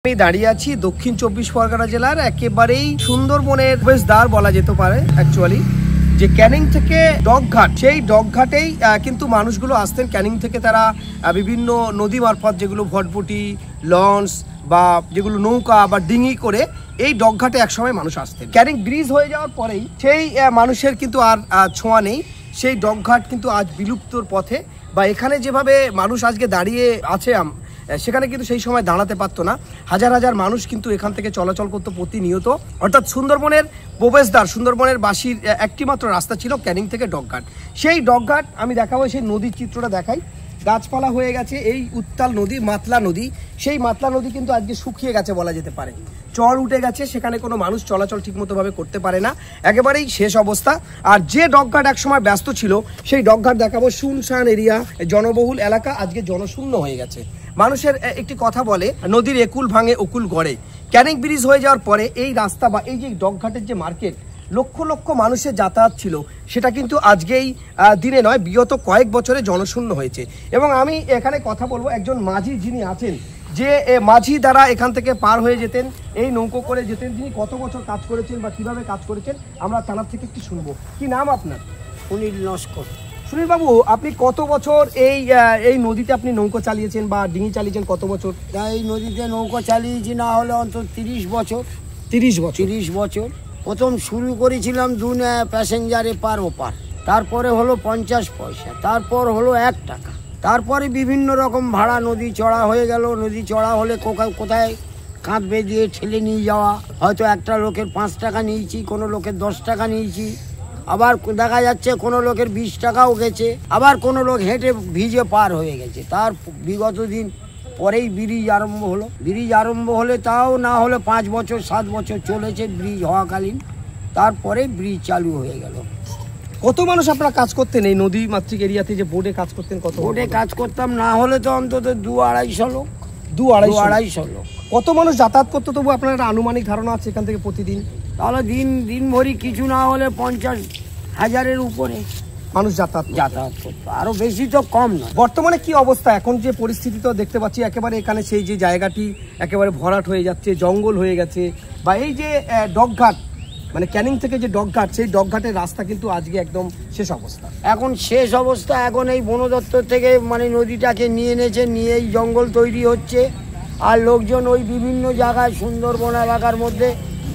আমি দাঁড়িয়ে আছি দক্ষিণ চব্বিশ পরগনা জেলার একেবারেই সুন্দরবনের প্রবেশদ্বার বলা যেতে পারে অ্যাকচুয়ালি, যে ক্যানিং থেকে ডকঘাট, সেই ডকঘাটেই কিন্তু মানুষগুলো আসতেন। ক্যানিং থেকে তারা বিভিন্ন নদী মারফত, যেগুলো ভটভটি, লঞ্চ বা যেগুলো নৌকা বা ডিঙি করে এই ডকঘাটে একসময় মানুষ আসতেন। ক্যানিং ব্রিজ হয়ে যাওয়ার পরেই সেই মানুষের কিন্তু আর ছোঁয়া নেই। সেই ডকঘাট কিন্তু আজ বিলুপ্তর পথে, বা এখানে যেভাবে মানুষ আজকে দাঁড়িয়ে আছে সেখানে কিন্তু সেই সময় দাঁড়াতে পারতো না। হাজার হাজার মানুষ কিন্তু এখান থেকে চলাচল করতো প্রতিনিয়ত। অর্থাৎ সুন্দরবনের প্রবেশদ্বার, সুন্দরবনের বাসির একটি মাত্র রাস্তা ছিল ক্যানিং থেকে ডকঘাট। সেই ডকঘাট আমি দেখাবো, সেই নদীর চিত্রটা দেখাই। গাছপালা হয়ে গেছে, এই উত্তাল নদী মাতলা নদী, সেই মাতলা নদী কিন্তু আজকে শুকিয়ে গেছে বলা যেতে পারে। চর উঠে গেছে, সেখানে কোনো মানুষ চলাচল ঠিকমতোভাবে করতে পারে না, একেবারেই শেষ অবস্থা। আর যে ডকঘাট একসময় ব্যস্ত ছিল, সেই ডকঘাট দেখাবো। শুনশান এরিয়া, জনবহুল এলাকা আজকে জনশূন্য হয়ে গেছে। মানুষের একটি কথা বলে, নদীর একুল ভাঙে অকুল গড়ে। ক্যানিং ব্রিজ হয়ে যাওয়ার পরে এই রাস্তা বা এই যে ডকঘাটের যে মার্কেট, লক্ষ লক্ষ মানুষের যাতায়াত ছিল, সেটা কিন্তু আজকেই দিনে নয়, বিগত কয়েক বছরে জনশূন্য হয়েছে। এবং আমি এখানে কথা বলবো একজন মাঝি যিনি আছেন, যে মাঝি দ্বারা এখান থেকে পার হয়ে যেতেন, এই নৌকো করে যেতেন। তিনি কত বছর কাজ করেছেন বা কিভাবে কাজ করেছেন আমরা তার থেকে একটু শুনবো। কি নাম আপনার? সুনীল নস্কর। সুনীল বাবু, আপনি কত বছর এই নদীতে আপনি নৌকো চালিয়েছেন বা ডিঙি চালিয়েছেন? কত বছর এই নদীতে নৌকো চালিয়েছি না হলে অন্তত 30 বছর। 30 বছর। 30 বছর। প্রথম শুরু করেছিলাম দুনে প্যাসেঞ্জারে পার ওপার, তারপরে হলো 50 পয়সা, তারপর হলো 1 টাকা, তারপরে বিভিন্ন রকম ভাড়া। নদী চড়া হয়ে গেল, নদী চড়া হলে কোথায় কাঁধ বেঁধিয়ে ঠেলে নিয়ে যাওয়া। হয়তো একটা লোকের 5 টাকা নিয়েছি, কোনো লোকের 10 টাকা নিয়েছি, আবার দেখা যাচ্ছে কোনো লোকের 20 টাকাও গেছে, আবার কোনো লোক হেঁটে ভিজে পার হয়ে গেছে। তার বিগত দিন পরেই ব্রিজ আরম্ভ হলো। ব্রিজ আরম্ভ হলে তাও না হলে 5 বছর 7 বছর চলেছে ব্রিজ হওয়াকালীন, তারপরে ব্রিজ চালু হয়ে গেল। কত মানুষ আপনারা কাজ করতেন এই নদী মাতৃক এরিয়াতে, যে বোর্ডে কাজ করতেন? কত বোর্ডে কাজ করতাম না হলে তো অন্তত 2-250 লোক। 2-250 লোক। কত মানুষ যাতায়াত করতো তবু আপনার একটা আনুমানিক ধারণা আছে এখান থেকে প্রতিদিন? তাহলে দিন ভরি কিছু না হলে 50,000-এর উপরে মানুষ যাতায়াত করতো, আরো বেশি তো কম না। বর্তমানে কি অবস্থা? এখন যে পরিস্থিতি তো দেখতে পাচ্ছি, একেবারে এখানে সেই যে জায়গাটি একেবারে ভরাট হয়ে যাচ্ছে, জঙ্গল হয়ে গেছে। বা এই যে ডকঘাট, মানে ক্যানিং থেকে যে ডকঘাট, সেই ডকঘাটের রাস্তা কিন্তু আজকে একদম শেষ অবস্থা। এখন শেষ অবস্থা। এখন এই বন দপ্তর থেকে মানে নদীটাকে নিয়ে এনেছে, নিয়ে এই জঙ্গল তৈরি হচ্ছে। আর লোকজন ওই বিভিন্ন জায়গায় সুন্দরবন এলাকার মধ্যে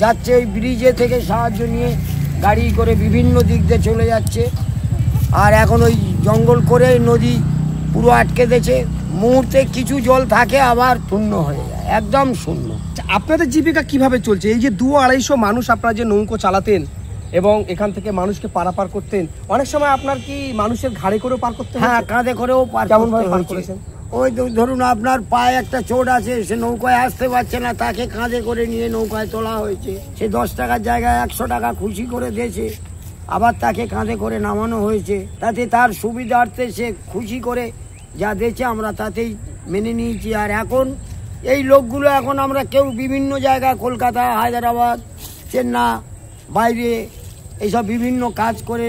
যাচ্ছে, ওই ব্রিজে থেকে সাহায্য নিয়ে গাড়ি করে বিভিন্ন দিক দিয়ে চলে যাচ্ছে। আর এখন ওই জঙ্গল করে নদী পুরো আটকে দিয়েছে। মুহূর্তে কিছু জল থাকে, আবার শূন্য হয়ে যায়, একদম শূন্য। আপনাদের জীবিকা কিভাবে চলছে? এই যে 200-250 মানুষ আপনারা যে নৌকো চালাতেন এবং এখান থেকে মানুষকে পারাপার করতেন, অনেক সময় আপনার কি মানুষের ঘাড়ে করেও পার করতে? হ্যাঁ, কাঁধে করেও পার। কেমন ভাবে পার করেছেন? ওই ধরুন আপনার পায়ে একটা চোট আছে, সে নৌকায় আসতে পারছে না, তাকে কাঁধে করে নিয়ে নৌকায় তোলা হয়েছে। সে 10 টাকার জায়গায় 100 টাকা খুশি করে দিয়েছে, আবার তাকে কাঁধে করে নামানো হয়েছে। তাতে তার সুবিধার্থে সে খুশি করে যা দিয়েছে আমরা তাতেই মেনে নিয়েছি। আর এখন এই লোকগুলো এখন আমরা কেউ বিভিন্ন জায়গায়, কলকাতা, হায়দ্রাবাদ, চেন্নাই, বাইরে এইসব বিভিন্ন কাজ করে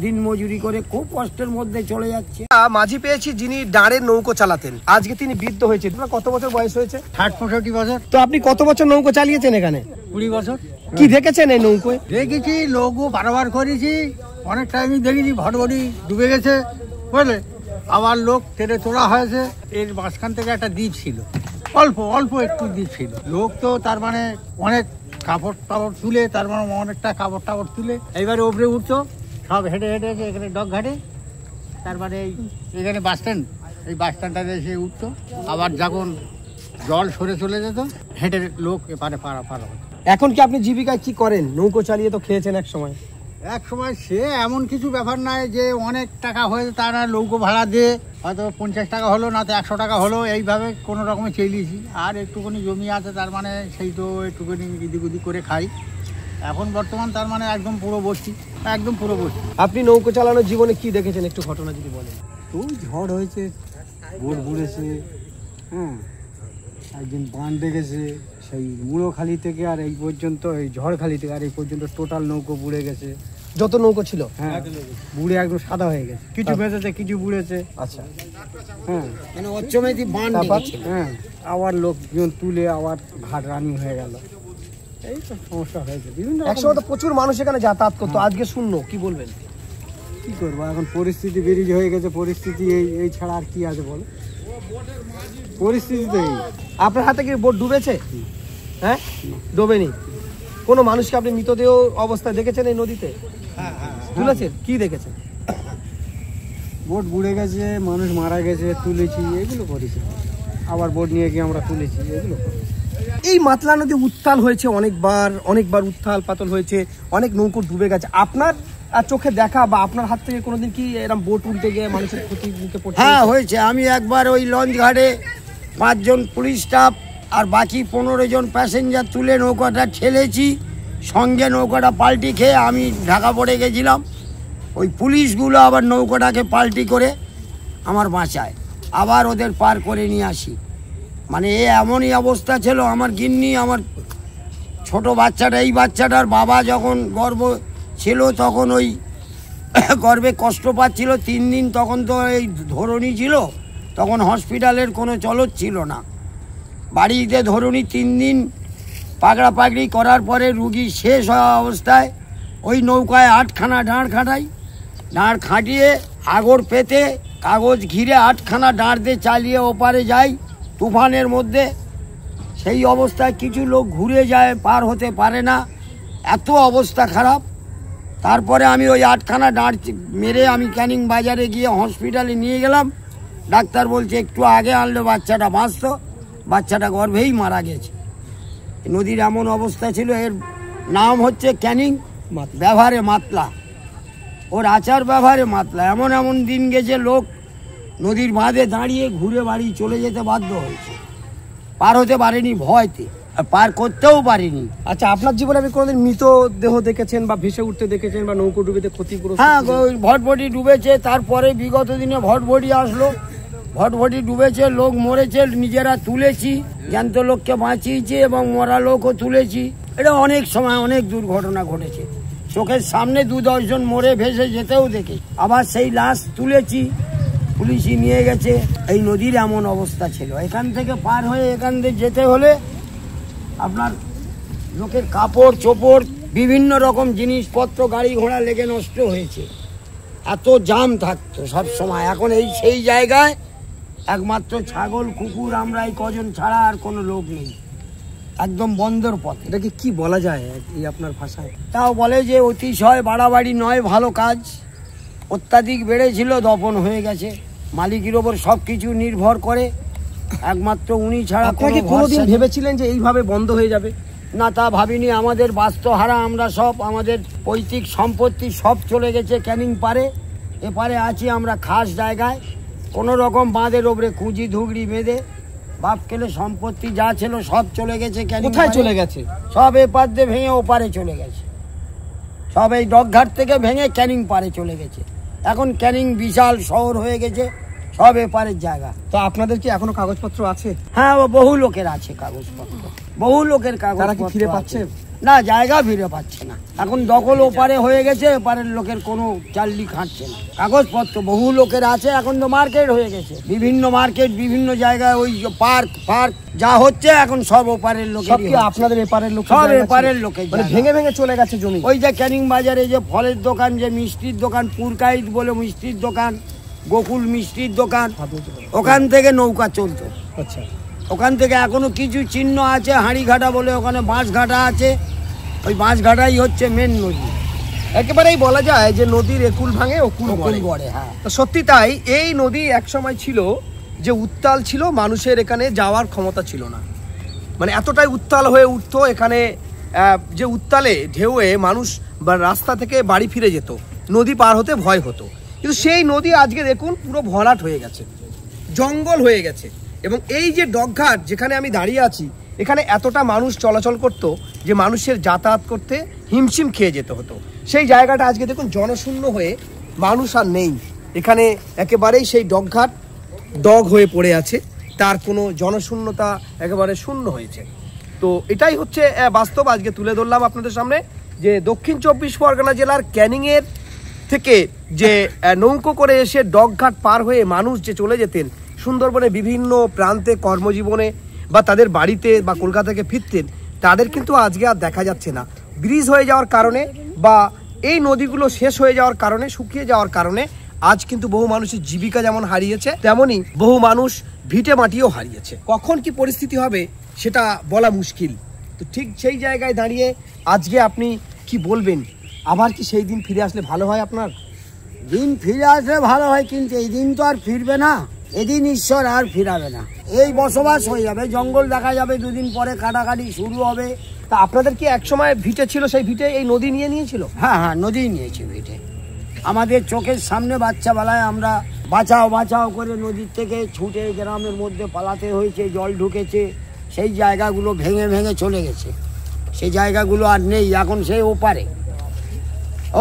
দিন মজুরি করে খুব কষ্টের মধ্যে চলে যাচ্ছে। মাঝি পেয়েছি যিনি ডাঁড়ের নৌকো চালাতেন, আজকে তিনি বৃদ্ধ হয়েছে। আপনার কত বছর বয়স হয়েছে? 60-65 বছর। তো আপনি কত বছর নৌকো চালিয়েছেন এখানে? 20 বছর। কি দেখেছেন এই নৌকোয়? দেখেছি, নৌকো পারাবার করেছি, অনেক টাইমই দেখেছি ভটভটি ডুবে গেছে, বুঝলে, আবার লোক টেনে তোলা হয়েছে। এর মাঝখান থেকে একটা দ্বীপ ছিল, অল্প একটু দ্বীপ ছিল। লোক তো তার মানে অনেক কাপড় টাপড় তুলে, তার মানে অনেকটা কাপড় টাপড় তুলে এইবারে ওপরে উঠতো, সব হেঁটে এখানে ডকঘাটে, তার মানে এখানে বাস স্ট্যান্ড, এই বাস স্ট্যান্ডটাতে এসে উঠতো। আবার যখন জল সরে চলে যেত, হেঁটে লোক এপারে পার হতো। এখন কি আপনি জীবিকায় কি করেন? নৌকো চালিয়ে তো খেয়েছেন এক সময়। সে এমন কিছু ব্যাপার নয় যে অনেক টাকা হয়েছে তারা নৌকো ভাড়া দিয়ে হয়তো 50 টাকা হলো, না তো 100 টাকা হলো, এইভাবে কোনো রকমে চালিয়েছি। আর একটুখানি জমি আছে, তার মানে সেই তো একটুখানি এদিক ওদিক করে খাই। এখন বর্তমান তার মানে একদম পুরো বসছি। আপনি নৌকো চালানোর জীবনে কি দেখেছেন একটু ঘটনা যদি বলেন? খুব ঝড় হয়েছে, বোট বুড়েছে, হ্যাঁ, একদিন বান ডেকেছে, সেই মুড়োখালি থেকে আর এই পর্যন্ত, এই ঝড়খালি থেকে আর এই পর্যন্ত টোটাল নৌকো বুড়ে গেছে। যত নৌকো ছিল? হ্যাঁ, বুড়ে একদম সাদা হয়ে গেছে, কিছু বেঁচেছে কিছু বুড়েছে। আচ্ছা, হ্যাঁ মানে অচ্চমেতি বান ডেকেছিল। হ্যাঁ, আবার লোকজন তুলে আবার ঘাট রানিং হয়ে গেল, এই তো সমস্যা হয়েছে বিভিন্ন রকম। একসময় তো প্রচুর মানুষ এখানে যাতায়াত করতো, আজকে শূন্য, কি বলবেন? কি করবো এখন, পরিস্থিতি বেরিয়ে হয়ে গেছে, পরিস্থিতি এই ছাড়া আর কি আছে বলো, পরিস্থিতি তো এই। আপনার হাতে কি বোট ডুবেছে? হ্যাঁ, ডোবেনি। কোনো মানুষকে আপনি মৃতদেহ অবস্থায় দেখেছেন এই নদীতে? তুলেছেন? কি দেখেছেন? বোট বুড়ে গেছে, মানুষ মারা গেছে, তুলেছি, এগুলো করেছি। আবার বোট নিয়ে গিয়ে আমরা তুলেছি, এগুলো করেছি। এই মাতলা নদী উত্তাল হয়েছে অনেকবার উত্তাল পাতল হয়েছে, অনেক নৌকো ডুবে গেছে। আপনার চোখে দেখা বা আপনার হাত থেকে কোনোদিন কি এরকম বোট উল্টে গিয়ে মানুষের ক্ষতি মুখে পড়ছে? হ্যাঁ হয়েছে। আমি একবার ওই লঞ্চ ঘাটে 5 জন পুলিশ স্টাফ আর বাকি 15 জন প্যাসেঞ্জার তুলে নৌকাটা ঠেলেছি, সঙ্গে নৌকাটা পাল্টি খেয়ে আমি ঢাকা পড়ে গেছিলাম। ওই পুলিশগুলো আবার নৌকাটাকে পাল্টি করে আমার বাঁচায়, আবার ওদের পার করে নিয়ে আসি। মানে এমনই অবস্থা ছিল। আমার গিন্নি, আমার ছোট বাচ্চাটা, এই বাচ্চাটার বাবা যখন গর্ভ ছিল তখন ওই গর্ভে কষ্ট পাচ্ছিল 3 দিন, তখন তো এই ধরনী ছিল, তখন হসপিটালের কোনো চলত ছিল না। বাড়িতে ধরনী 3 দিন পাগড়া পাগড়ি করার পরে রুগী শেষ হওয়া অবস্থায় ওই নৌকায় 8খানা ডাঁড় খাটাই, ডাঁড় খাটিয়ে আগর পেতে কাগজ ঘিরে 8খানা ডাঁড় দিয়ে চালিয়ে ওপারে যাই তুফানের মধ্যে। সেই অবস্থায় কিছু লোক ঘুরে যায়, পার হতে পারে না, এত অবস্থা খারাপ। তারপরে আমি ওই 8খানা ডাঁড় মেরে আমি ক্যানিং বাজারে গিয়ে হসপিটালে নিয়ে গেলাম। ডাক্তার বলছে একটু আগে আনলে বাচ্চাটা বাঁচত, বাচ্চাটা গর্ভেই মারা গেছে। নদীর এমন অবস্থা ছিল। এর নাম হচ্ছে ক্যানিং, ব্যবহারে মাতলা, ওর আচার ব্যবহারে মাতলা। এমন এমন দিন গেছে লোক নদীর বাঁধে দাঁড়িয়ে ঘুরে বাড়ি চলে যেতে বাধ্য হয়েছে, পার হতে পারেনি ভয়তে, আর পার করতেও পারেনি। আচ্ছা, আপনার জীবনে আপনি কোনোদিন মৃত দেহ দেখেছেন বা ভেসে উঠতে দেখেছেন বা নৌকো ডুবেতে ক্ষতিগ্রস্ত? হ্যাঁ, ভটভটি ডুবেছে। তারপরে বিগত দিনে ভটভটি আসলো, ভটভটি ডুবেছে, লোক মরেছে, নিজেরা তুলেছি, জ্যান্ত লোককে বাঁচিয়েছি এবং মরা লোকও তুলেছি। এটা অনেক সময় অনেক দুর্ঘটনা ঘটেছে, চোখের সামনে 2-10 জন মরে ভেসে যেতেও দেখে, আবার সেই লাশ তুলেছি, পুলিশই নিয়ে গেছে। এই নদীর এমন অবস্থা ছিল। এখান থেকে পার হয়ে এখান থেকে যেতে হলে আপনার লোকের কাপড় চোপড় বিভিন্ন রকম জিনিসপত্র গাড়ি ঘোড়া লেগে নষ্ট হয়েছে, এত জাম থাকতো সব সময়। এখন এই সেই জায়গায় একমাত্র ছাগল কুকুর আমরা এই কজন ছাড়া আর কোনো লোক নেই, একদম বন্দর পথ। এটাকে কি বলা যায় এই আপনার ভাষায়? তাও বলে যে অতিশয় বাড়াবাড়ি নয় ভালো কাজ। অত্যাধিক বেড়েছিল, দফন হয়ে গেছে। মালিকের ওপর সব কিছু নির্ভর করে, একমাত্র উনি ছাড়া। আপনাকে কোনোদিন ভেবেছিলেন যে এইভাবে বন্ধ হয়ে যাবে? না, তা ভাবিনি। আমাদের বাস্তুহারা আমরা সব, আমাদের পৈতৃক সম্পত্তি সব চলে গেছে ক্যানিং পারে। এপারে আছি আমরা খাস জায়গায়, কোনো রকম বাঁধের ওপরে কুঁজি ধুগড়ি বেঁধে বাপ কেলে সম্পত্তি যা ছিল সব চলে গেছে ক্যানিং। কোথায় চলে গেছে? সব এপার দিয়ে ভেঙে ওপারে চলে গেছে, সব এই ডকঘাট থেকে ভেঙে ক্যানিং পারে চলে গেছে। এখন ক্যানিং বিশাল শহর হয়ে গেছে, সব এপারের জায়গা। তো আপনাদের কি এখনো কাগজপত্র আছে? হ্যাঁ, বহু লোকের আছে কাগজপত্র, বহু লোকের কাগজ। তারা কি ফিরে পাচ্ছে? না, জায়গা ফিরে পাচ্ছে না। এখন দখল ওপারে হয়ে গেছে, এপারের লোকের কোনো চাল্লি খাটছে না। কাগজপত্র বহু লোকের আছে। এখন তো মার্কেট হয়ে গেছে, বিভিন্ন মার্কেট, বিভিন্ন জায়গায় ওই পার্ক ফার্ক যা হচ্ছে এখন সব ওপারের লোকের। সব কি আপনাদের এপারের লোক? সব এপারের লোকের, মানে ভেঙে ভেঙে চলে গেছে জমি। ওই যে ক্যানিং বাজারে যে ফলের দোকান, যে মিষ্টির দোকান, পুরকাইত বলে মিষ্টির দোকান, গোকুল মিষ্টির দোকান, ওখান থেকে নৌকা চলতো। আচ্ছা, ওখান থেকে এখনো কিছু চিহ্ন আছে। হাঁড়িঘাটা বলে ওখানে বাঁশঘাটা আছে, ওই বাঁশঘাটাই হচ্ছে মেন নদী। একেবারেই বলা যায় যে নদীর একুল ভাঙে ওকুল গড়ে। হ্যাঁ, তো সত্যি তাই। এই নদী এক সময় ছিল যে উত্তাল ছিল, মানুষের এখানে যাওয়ার ক্ষমতা ছিল না, মানে এতটাই উত্তাল হয়ে উঠতো এখানে, যে উত্তালে ঢেউয়ে মানুষ বা রাস্তা থেকে বাড়ি ফিরে যেত, নদী পার হতে ভয় হতো। কিন্তু সেই নদী আজকে দেখুন পুরো ভরাট হয়ে গেছে, জঙ্গল হয়ে গেছে। এবং এই যে ডকঘাট যেখানে আমি দাঁড়িয়ে আছি, এখানে এতটা মানুষ চলাচল করত যে মানুষের যাতায়াত করতে হিমশিম খেয়ে যেতে হতো। সেই জায়গাটা আজকে দেখুন জনশূন্য হয়ে মানুষ আর নেই এখানে, একেবারেই সেই ডকঘাট ডগ হয়ে পড়ে আছে, তার কোনো জনশূন্যতা একেবারে শূন্য হয়েছে। তো এটাই হচ্ছে বাস্তব, আজকে তুলে ধরলাম আপনাদের সামনে। যে দক্ষিণ 24 পরগনা জেলার ক্যানিংয়ের থেকে যে নৌকো করে এসে ডগঘাট পার হয়ে মানুষ যে চলে যেতেন সুন্দরবনে বিভিন্ন প্রান্তে কর্মজীবনে বা তাদের বাড়িতে বা কলকাতা থেকে ফিরতেন, তাদের কিন্তু আজকে আর দেখা যাচ্ছে না। ব্রিজ হয়ে যাওয়ার কারণে বা এই নদীগুলো শেষ হয়ে যাওয়ার কারণে, শুকিয়ে যাওয়ার কারণে আজ কিন্তু বহু মানুষের জীবিকা যেমন হারিয়েছে, তেমনি বহু মানুষ ভিটে মাটিও হারিয়েছে। কখন কি পরিস্থিতি হবে সেটা বলা মুশকিল। তো ঠিক সেই জায়গায় দাঁড়িয়ে আজকে আপনি কি বলবেন? আবার কি সেই দিন ফিরে আসলে ভালো হয়? আপনার দিন ফিরে আসলে ভালো হয়, কিন্তু এই দিন তো আর ফিরবে না, এদিন ঈশ্বর আর ফিরাবে না। এই বসবাস হয়ে যাবে, জঙ্গল দেখা যাবে, দুদিন পরে কাটাকাটি শুরু হবে। তা আপনাদের কি একসময় ভিটে ছিল, সেই ভিটে এই নদী নিয়ে নিয়েছিল? হ্যাঁ হ্যাঁ, নদী নিয়েছে ভিটে। আমাদের চোখের সামনে বাচ্চাবেলায় আমরা বাঁচাও বাঁচাও করে নদীর থেকে ছুটে গ্রামের মধ্যে পালাতে হয়েছে, জল ঢুকেছে, সেই জায়গাগুলো ভেঙে ভেঙে চলে গেছে, সেই জায়গাগুলো আর নেই। এখন সেই ওপারে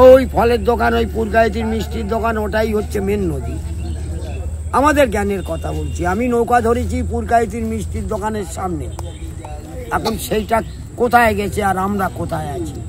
ওই ফলের দোকান, ওই পুরগাইতির মিষ্টির দোকান, ওটাই হচ্ছে মেন নদী। আমাদের জ্ঞানের কথা বলছি, আমি নৌকা ধরেছি পুরগাইতির মিষ্টির দোকানের সামনে, এখন সেইটা কোথায় গেছে আর আমরা কোথায় আছি?